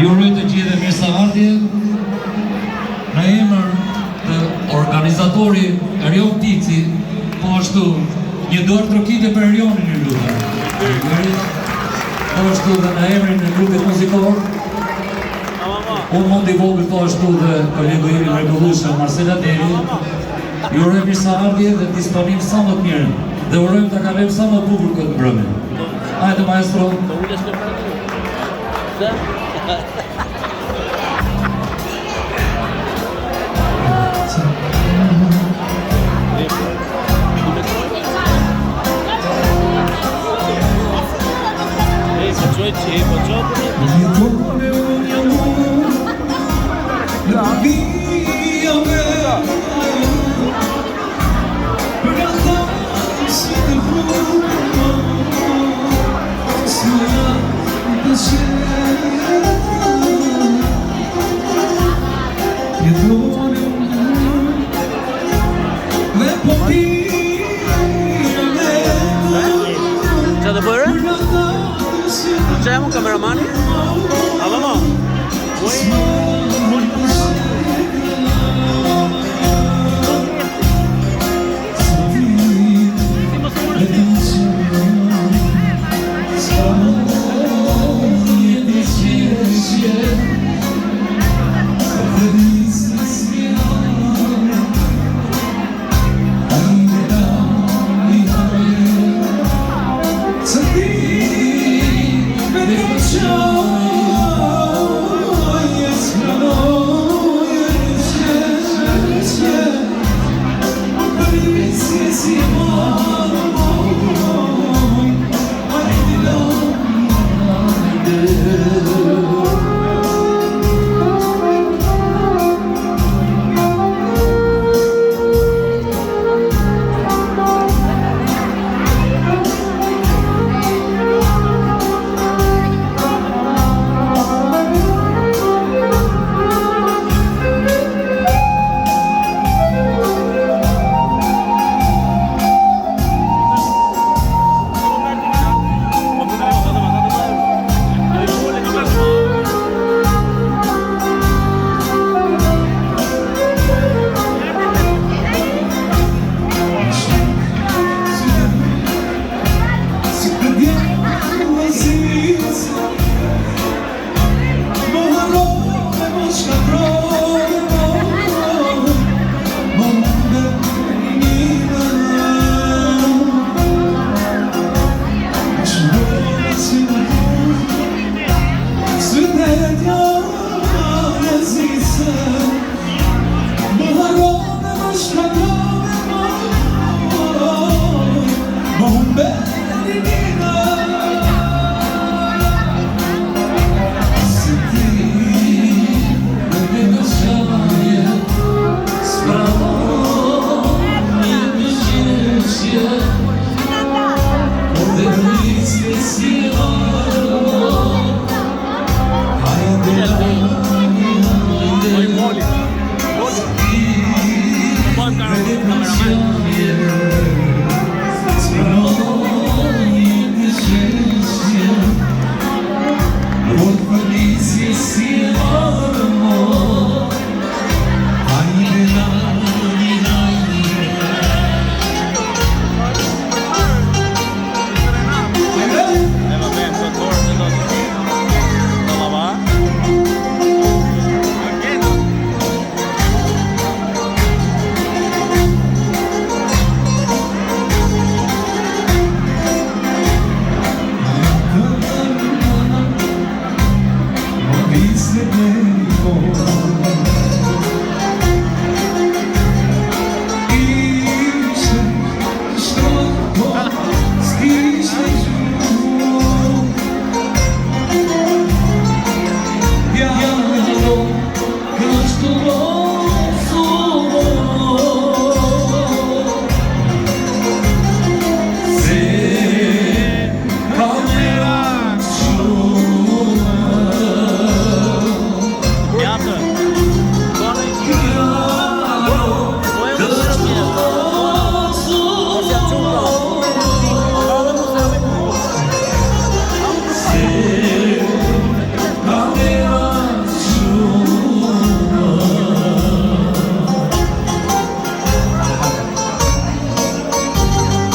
Ju uroj të gjithë mirëseardhje në emër të organizatori Erion Tici, po ashtu një dorë trokite për Erionin ju lutem. Po ashtu dhe në emrin e grupit muzikor, unë mund t'i vogël po ashtu dhe kolegu imi mrekullueshëm Marcela Deri, ju uroj mirëseardhje dhe disponim sa më të mirë dhe urojmë ta kalojmë sa më bukur këtë mbrëmje. Hajde maestro. Çfarë do bëre? Çfarë jam kameramani? A mama? Sim.